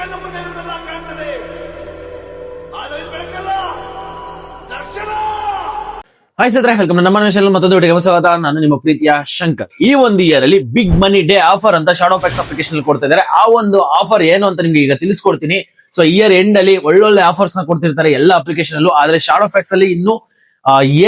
ಕಣ್ಣ ಮುಂದೆ ಇರುವುದೆಲ್ಲ ಕಾಣ್ತದೆ, ಆದರೆ ಇದು ಬೆಳಕಲ್ಲ, ದರ್ಶನ. ಹಾಯ್ ಸ್ನೇಹಿತರೆ, ವೆಲ್ಕಮ್. ನಮ್ಮ ಮತ್ತೊಂದು ವಿಡಿಯೋಗೆ ಸ್ವಾಗತ. ನಾನು ನಿಮ್ಮ ಪ್ರೀತಿಯ ಶಂಕರ್. ಈ ಒಂದು ಇಯರ್ ಅಲ್ಲಿ ಬಿಗ್ ಮನಿ ಡೇ ಆಫರ್ ಅಂತ ಶಾಡೋಫ್ಯಾಕ್ಸ್ ಅಪ್ಲಿಕೇಶನ್ ಕೊಡ್ತಾ ಇದ್ದಾರೆ. ಆ ಒಂದು ಆಫರ್ ಏನು ಅಂತ ನಿಮ್ಗೆ ಈಗ ತಿಳಿಸ್ಕೊಡ್ತೀನಿ. ಸೊ ಇಯರ್ ಎಂಡ್ ಅಲ್ಲಿ ಒಳ್ಳೊಳ್ಳೆ ಆಫರ್ಸ್ ನ ಕೊಡ್ತಿರ್ತಾರೆ ಎಲ್ಲ ಅಪ್ಲಿಕೇಶನ್ ಅಲ್ಲೂ. ಆದ್ರೆ ಶಾಡೋಫ್ಯಾಕ್ಸ್ ಅಲ್ಲಿ ಇನ್ನು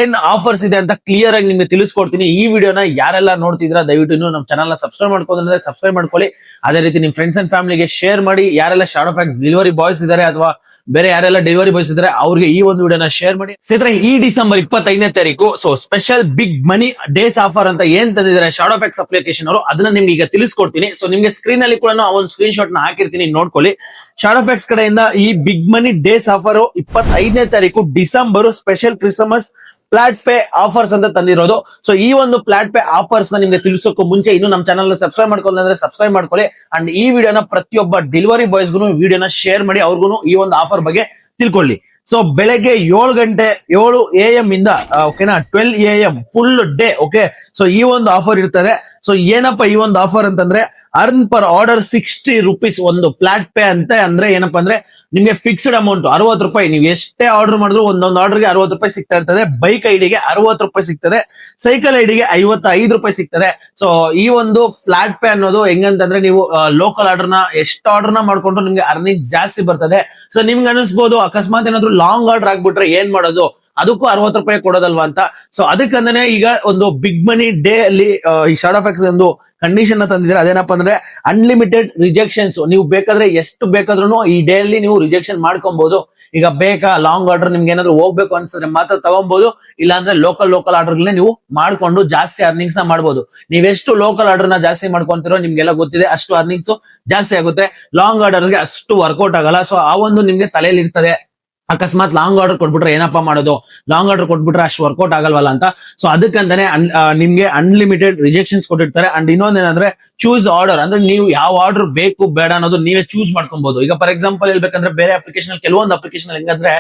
ಏನ್ ಆಫರ್ಸ್ ಇದೆ ಅಂತ ಕ್ಲಿಯರ್ ಆಗಿ ನಿಮ್ಗೆ ತಿಳಿಸ್ಕೊಡ್ತೀನಿ. ಈ ವಿಡಿಯೋನ ಯಾರೆಲ್ಲ ನೋಡ್ತಿದ್ರ ದಯವಿಟ್ಟು ಇನ್ನು ನಮ್ಮ ಚಾನಲ್ ನ ಸಬ್ಸ್ಕ್ರೈಬ್ ಮಾಡ್ಕೊಂಡ್ರೆ ಸಬ್ಸ್ಕ್ರೈಬ್ ಮಾಡ್ಕೊಳ್ಳಿ. ಅದೇ ರೀತಿ ನಿಮ್ ಫ್ರೆಂಡ್ಸ್ ಅಂಡ್ ಫ್ಯಾಮಿಲಿಗೆ ಶೇರ್ ಮಾಡಿ. ಯಾರೆಲ್ಲ ಶಾಡೋಫ್ಯಾಕ್ಸ್ ಡೆಲಿವರಿ ಬಾಯ್ಸ್ ಇದಾರೆ ಅಥವಾ ಬೇರೆ ಯಾರೆಲ್ಲ ಡೆಲಿವರಿ ಬಾಯ್ಸ್ ಇದ್ದಾರೆ ಅವ್ರಿಗೆ ಈ ಒಂದು ವಿಡಿಯೋನ ಶೇರ್ ಮಾಡಿ. ಸ್ನೇಹಿತರೆ, ಈ ಡಿಸೆಂಬರ್ 25ನೇ ತಾರೀಕು special big money days offer ಅಂತ ಏನ್ ತಂದಿದ್ದಾರೆ ಶಾಡೋಫ್ಯಾಕ್ಸ್ ಅಪ್ಲಿಕೇಶನ್ ಅವರು, ಅದನ್ನ ನಿಮ್ಗೆ ಈಗ ತಿಳಿಸ್ಕೊಡ್ತೀನಿ. ಸೊ ನಿಮ್ಗೆ ಸ್ಕ್ರೀನ್ ಅಲ್ಲಿ ಕೂಡ ಆ ಒಂದು ಸ್ಕ್ರೀನ್ ಶಾಟ್ ನ ಹಾಕಿರ್ತೀನಿ, ನೋಡ್ಕೊಳ್ಳಿ. ಶಾಡೋಫ್ಯಾಕ್ಸ್ ಕಡೆಯಿಂದ ಈ ಬಿಗ್ ಮನಿ ಡೇಸ್ ಆಫರ್ 25ನೇ ತಾರೀಕು December special Christmas flat pay offers ಅಂತ ತಂದಿರೋದು. ಸೊ ಈ ಒಂದು ಫ್ಲಾಟ್ ಪೇ ಆಫರ್ಸ್ ನ ನಿಮ್ಗೆ ತಿಳಿಸೋಕೆ ಮುಂಚೆ ಇನ್ನು ನಮ್ಮ ಚಾನಲ್ ಸಬ್ಸ್ಕ್ರೈಬ್ ಮಾಡ್ಕೊಂಡ್ರೆ ಸಬ್ಸ್ಕ್ರೈಬ್ ಮಾಡ್ಕೊಳ್ಳಿ. ಅಂಡ್ ಈ ವಿಡಿಯೋನ ಪ್ರತಿಯೊಬ್ಬ ಡೆಲಿವರಿ ಬಾಯ್ಸ್ಗೂ ವಿಡಿಯೋನ ಶೇರ್ ಮಾಡಿ, ಅವ್ರಿಗೂ ಈ ಒಂದು ಆಫರ್ ಬಗ್ಗೆ ತಿಳ್ಕೊಳ್ಳಿ. ಸೊ ಬೆಳಗ್ಗೆ 7 AM ಇಂದ ಓಕೆನಾ 12 AM full day. Okay, so ಈ ಒಂದು ಆಫರ್ ಇರ್ತದೆ. ಸೊ ಏನಪ್ಪಾ ಈ ಒಂದು ಆಫರ್ ಅಂತಂದ್ರೆ, ಅರ್ನ್ ಪರ್ ಆರ್ಡರ್ 60 rupees ಒಂದು ಫ್ಲಾಟ್ ಪೇ ಅಂತ. ಅಂದ್ರೆ ಏನಪ್ಪಾ ಅಂದ್ರೆ ನಿಮ್ಗೆ ಫಿಕ್ಸ್ಡ್ ಅಮೌಂಟ್ 60 ರೂಪಾಯಿ. ನೀವು ಎಷ್ಟೇ ಆರ್ಡರ್ ಮಾಡಿದ್ರು ಒಂದೊಂದು ಆರ್ಡರ್ಗೆ 60 ರೂಪಾಯಿ ಸಿಗ್ತಾ ಇರ್ತದೆ. ಬೈಕ್ ಐಡಿಗೆ 60 ರೂಪಾಯಿ ಸಿಗ್ತದೆ, ಸೈಕಲ್ ಐಡಿಗೆ 55 ರೂಪಾಯಿ ಸಿಗ್ತದೆ. ಸೊ ಈ ಒಂದು ಫ್ಲಾಟ್ ಪೇ ಅನ್ನೋದು ಹೆಂಗಂತಂದ್ರೆ, ನೀವು ಲೋಕಲ್ ಆರ್ಡರ್ನ ಎಷ್ಟು ಆರ್ಡರ್ನ ಮಾಡ್ಕೊಂಡ್ರು ನಿಮ್ಗೆ ಅರ್ನಿಂಗ್ ಜಾಸ್ತಿ ಬರ್ತದೆ. ಸೊ ನಿಮ್ಗೆ ಅನಿಸ್ಬೋದು ಅಕಸ್ಮಾತ್ ಏನಾದ್ರು ಲಾಂಗ್ ಆರ್ಡರ್ ಆಗ್ಬಿಟ್ರೆ ಏನ್ ಮಾಡೋದು, ಅದಕ್ಕೂ 60 ರೂಪಾಯಿ ಕೊಡೋದಲ್ವಾ ಅಂತ. ಸೊ ಅದಕ್ಕಂದ್ರೆ ಈಗ ಒಂದು ಬಿಗ್ ಮನಿ ಡೇ ಅಲ್ಲಿ ಈ ಶಾಡೋಫ್ಯಾಕ್ಸ್ ಒಂದು ಕಂಡೀಷನ್ ತಂದಿದ್ರೆ, ಅದೇನಪ್ಪ ಅಂದ್ರೆ ಅನ್ಲಿಮಿಟೆಡ್ ರಿಜೆಕ್ಷನ್ಸ್. ನೀವು ಬೇಕಾದ್ರೆ ಎಷ್ಟು ಬೇಕಾದ್ರೂ ಈ ಡೇ ಅಲ್ಲಿ ನೀವು ರಿಜೆಕ್ಷನ್ ಮಾಡ್ಕೊಬಹುದು. ಈಗ ಬೇಕಾ ಲಾಂಗ್ ಆರ್ಡರ್ ನಿಮ್ಗೆ ಏನಾದ್ರು ಹೋಗ್ಬೇಕು ಅನ್ಸಿದ್ರೆ ಮಾತ್ರ ತಗೊಬಹುದು, ಇಲ್ಲಾಂದ್ರೆ ಲೋಕಲ್ ಆರ್ಡರ್ ನೀವು ಮಾಡ್ಕೊಂಡು ಜಾಸ್ತಿ ಅರ್ನಿಂಗ್ಸ್ ನ ಮಾಡ್ಬೋದು. ನೀವೆಷ್ಟು ಲೋಕಲ್ ಆರ್ಡರ್ ನ ಜಾಸ್ತಿ ಮಾಡ್ಕೊಂತಿರೋ ನಿಮ್ಗೆಲ್ಲ ಗೊತ್ತಿದೆ, ಅಷ್ಟು ಅರ್ನಿಂಗ್ಸ್ ಜಾಸ್ತಿ ಆಗುತ್ತೆ. ಲಾಂಗ್ ಆರ್ಡರ್ಗೆ ಅಷ್ಟು ವರ್ಕೌಟ್ ಆಗಲ್ಲ. ಸೊ ಆ ಒಂದು ನಿಮ್ಗೆ ತಲೆಯಲ್ಲಿ ಇರ್ತದೆ, ಅಕಸ್ಮಾತ್ ಲಾಂಗ್ ಆರ್ಡರ್ ಕೊಟ್ಬಿಟ್ರೆ ಏನಪ್ಪಾ ಮಾಡೋದು, ಲಾಂಗ್ ಆರ್ಡರ್ ಕೊಟ್ಬಿಟ್ರೆ ಅಷ್ಟು ವರ್ಕೌಟ್ ಆಗಲ್ವಲ್ಲ ಅಂತ. ಸೊ ಅದಕ್ಕಂತಾನೆ ನಿಮ್ಗೆ ಅನ್ಲಿಮಿಟೆಡ್ ರಿಜೆಕ್ಷನ್ಸ್ ಕೊಟ್ಟಿರ್ತಾರೆ. ಅಂಡ್ ಇನ್ನೊಂದೇನಂದ್ರೆ ಚೂಸ್ ಆರ್ಡರ್, ಅಂದ್ರೆ ನೀವು ಯಾವ ಆರ್ಡರ್ ಬೇಕು ಬೇಡ ಅನ್ನೋದು ನೀವೇ ಚೂಸ್ ಮಾಡ್ಕೊಬಹುದು. ಈಗ ಫಾರ್ ಎಕ್ಸಾಂಪಲ್ ಹೇಳ್ಬೇಕಂದ್ರೆ, ಬೇರೆ ಅಪ್ಲಿಕೇಶನ್ ಕೆಲವೊಂದು ಅಪ್ಲಿಕೇಶನ್ ಹೆಂಗಂದ್ರೆ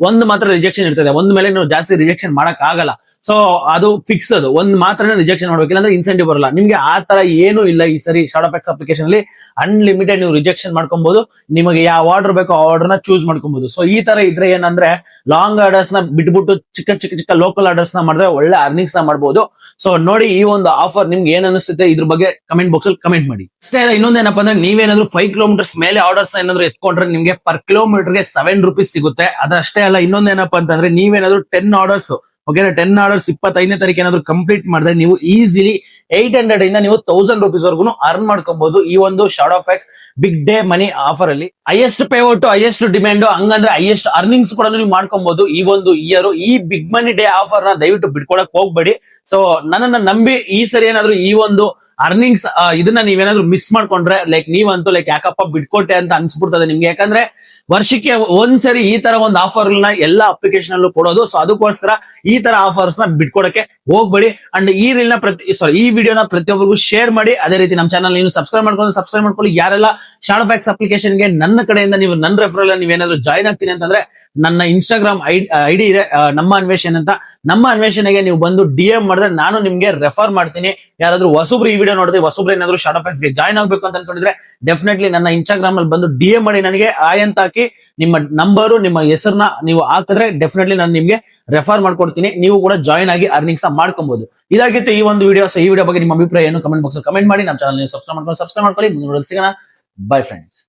ಒಂದು ಮಾತ್ರ ರಿಜೆಕ್ಷನ್ ಇರ್ತದೆ, ಒಂದ್ ಮೇಲೆ ನೀವು ಜಾಸ್ತಿ ರಿಜೆಕ್ಷನ್ ಮಾಡಕ್ ಆಗಲ್ಲ. ಸೊ ಅದು ಫಿಕ್ಸ್, ಅದು ಒಂದ್ ಮಾತ್ರ ರಿಜೆಕ್ಷನ್ ಮಾಡ್ಬೇಕಿಲ್ಲ ಅಂದ್ರೆ ಇನ್ಸೆಂಟಿವ್ ಬರಲ್ಲ. ನಿಮ್ಗೆ ಆ ತರ ಏನು ಇಲ್ಲ ಈ ಸರಿ ಶಾಡೋಫ್ಯಾಕ್ಸ್ ಅಪ್ಲಿಕೇಶನ್ ಅಲ್ಲಿ. ಅನ್ಲಿಮಿಟೆಡ್ ನೀವು ರಿಜೆಕ್ಷನ್ ಮಾಡ್ಕೊಬಹುದು, ನಿಮಗೆ ಯಾವ ಆರ್ಡರ್ ಬೇಕೋ ಆ ಆರ್ಡರ್ ನ ಚೂಸ್ ಮಾಡ್ಕೊಬಹುದು. ಸೊ ಈ ತರ ಇದ್ರೆ ಏನಂದ್ರೆ ಲಾಂಗ್ ಆರ್ಡರ್ಸ್ ನ ಬಿಟ್ಬಿಟ್ಟು ಚಿಕ್ಕ ಲೋಕಲ್ ಆರ್ಡರ್ಸ್ ನ ಮಾಡಿದ್ರೆ ಒಳ್ಳೆ ಅರ್ನಿಂಗ್ಸ್ ನ ಮಾಡಬಹುದು. ಸೊ ನೋಡಿ, ಈ ಒಂದು ಆಫರ್ ನಿಮ್ಗೆ ಏನ್ ಅನಿಸುತ್ತೆ ಇದ್ರ ಬಗ್ಗೆ ಕಮೆಂಟ್ ಬಾಕ್ಸ್ ಅಲ್ಲಿ ಕಮೆಂಟ್ ಮಾಡಿ. ಅಷ್ಟೇ ಅಲ್ಲ, ಇನ್ನೊಂದೇನಪ್ಪ ಅಂದ್ರೆ ನೀವೇನಾದ್ರು 5 ಕಿಲೋಮೀಟರ್ಸ್ ಮೇಲೆ ಆರ್ಡರ್ಸ್ ಏನಾದ್ರು ಎತ್ಕೊಂಡ್ರೆ ನಿಮ್ಗೆ ಪರ್ ಕಿಲೋಮೀಟರ್ಗೆ 7 ರೂಪೀಸ್ ಸಿಗುತ್ತೆ. ಅದಷ್ಟೇ ಅಲ್ಲ, ಇನ್ನೊಂದೇನಪ್ಪ ಅಂತಂದ್ರೆ ನೀವೇನಾದ್ರು 10 ಆರ್ಡರ್ಸ್ ಓಕೆನಾ 10 ಆರ್ಡರ್ಸ್ 25ನೇ ತಾರೀಕು ಏನಾದ್ರು ಕಂಪ್ಲೀಟ್ ಮಾಡಿದ್ರೆ ನೀವು ಈಸಿಲಿ 800 ಇಂದ ನೀವು 1000 ರೂಪೀಸ್ ವರ್ಗು ಅರ್ನ್ ಮಾಡ್ಕೊಬಹುದು ಈ ಒಂದು ಶಾಡೋಫ್ಯಾಕ್ಸ್ ಬಿಗ್ ಡೇ ಮನಿ ಆಫರ್ ಅಲ್ಲಿ. ಹೈಯೆಸ್ಟ್ ಪೇಔಟ್, ಹೈಯೆಸ್ಟ್ ಡಿಮ್ಯಾಂಡ್, ಹಂಗಂದ್ರೆ ಹೈಯೆಸ್ಟ್ ಅರ್ನಿಂಗ್ಸ್ ಕೂಡ ನೀವು ಮಾಡ್ಕೊಬಹುದು ಈ ಒಂದು ಇಯರ್. ಈ ಬಿಗ್ ಮನಿ ಡೇ ಆಫರ್ ನ ದಯವಿಟ್ಟು ಬಿಟ್ಕೊಳಕ್ ಹೋಗ್ಬೇಡಿ. ಸೊ ನನ್ನನ್ನ ನಂಬಿ ಈ ಸರಿ ಏನಾದ್ರು ಈ ಒಂದು ಅರ್ನಿಂಗ್ಸ್ ಇದನ್ನ ನೀವೇನಾದ್ರು ಮಿಸ್ ಮಾಡ್ಕೊಂಡ್ರೆ ನೀವಂತೂ ಯಾಕಪ್ಪ ಬಿಟ್ಕೊಟ್ಟೆ ಅಂತ ಅನ್ಸ್ಬಿಡ್ತದೆ ನಿಮ್ಗೆ. ಯಾಕಂದ್ರೆ ವರ್ಷಕ್ಕೆ ಒಂದ್ಸರಿ ಈ ತರ ಒಂದು ಆಫರ್ ನ ಎಲ್ಲಾ ಅಪ್ಲಿಕೇಶನ್ ಅಲ್ಲೂ ಕೊಡೋದು. ಸೊ ಅದಕ್ಕೋಸ್ಕರ ಈ ತರ ಆಫರ್ಸ್ ನ ಬಿಟ್ಕೊಡಕ್ಕೆ ಹೋಗ್ಬೇಡಿ. ಅಂಡ್ ಈ ರೀಲ್ ನ ಈ ವಿಡಿಯೋನ ಪ್ರತಿಯೊಬ್ಬರಿಗೂ ಶೇರ್ ಮಾಡಿ. ಅದೇ ರೀತಿ ನಮ್ಮ ಚಾನಲ್ ನೀವು ಸಬ್ಸ್ಕ್ರೈಬ್ ಮಾಡ್ಕೊಳ್ಳಿ. ಯಾರೆಲ್ಲ ಶಾಡೋಫ್ಯಾಕ್ಸ್ ಅಪ್ಲಿಕೇಶನ್ ಗೆ ನನ್ನ ಕಡೆಯಿಂದ ನೀವು ನನ್ನ ರೆಫರಲ್ ನೀವೇನಾದ್ರು ಜಾಯ್ನ್ ಆಗ್ತೀನಿ ಅಂತಂದ್ರೆ ನನ್ನ ಇನ್ಸ್ಟಾಗ್ರಾಮ್ ಐಡಿ ಇದೆ, ನಮ್ಮ ಅನ್ವೇಷಣೆ ಅಂತ. ನಮ್ಮ ಅನ್ವೇಷಣೆಗೆ ನೀವು ಬಂದು DM ಮಾಡಿದ್ರೆ ನಾನು ನಿಮ್ಗೆ ರೆಫರ್ ಮಾಡ್ತೀನಿ. ಯಾರಾದ್ರೂ ಹೊಸಬ್ರು ಈ ವಿಡಿಯೋ ನೋಡಿದ್ರೆ ಹೊಸಬ್ರು ಏನಾದ್ರು ಶಾಡೋಫ್ಯಾಕ್ಸ್ ಗೆ ಜಾಯ್ನ್ ಆಗ್ಬೇಕು ಅಂತ ಅನ್ಕೊಂಡಿದ್ರೆ ಡೆಫಿನೆಟ್ಲಿ ನನ್ನ ಇನ್ಸ್ಟಾಗ್ರಾಮ್ ಅಲ್ಲಿ ಬಂದು DM ಮಾಡಿ ನನಗೆ ಆಯ್ ಅಂತ ಹಾಕಿ ನಿಮ್ಮ ನಂಬರು ನಿಮ್ಮ ಹೆಸರನ್ನ ನೀವು ಹಾಕಿದ್ರೆ ಡೆಫಿನೆಟ್ಲಿ ನಾನು ನಿಮ್ಗೆ ರೆಫರ್ ಮಾಡ್ಕೊಡ್ತೀನಿ. ನೀವು ಕೂಡ ಜಾಯ್ನ್ ಆಗಿ ಅರ್ನಿಂಗ್ಸ್ ಮಾಡಬಹುದು. ಇದಾಗಿತ್ತು ಈ ಒಂದು ವಿಡಿಯೋ. ಸೊ ಈ ವಿಡಿಯೋ ಬಗ್ಗೆ ನಿಮ್ಮ ಅಭಿಪ್ರಾಯ ಏನು ಕಮೆಂಟ್ ಬಾಕ್ಸ್ ಕಮೆಂಟ್ ಮಾಡಿ. ನಮ್ಮ ಚಾನಲ್ ನೀವು ಸಬ್ಸ್ಕ್ರೈಬ್ ಮಾಡ್ಕೊಳ್ಳಿ. ಮುಂದೆ ಸಿಗೋಣ. By friends.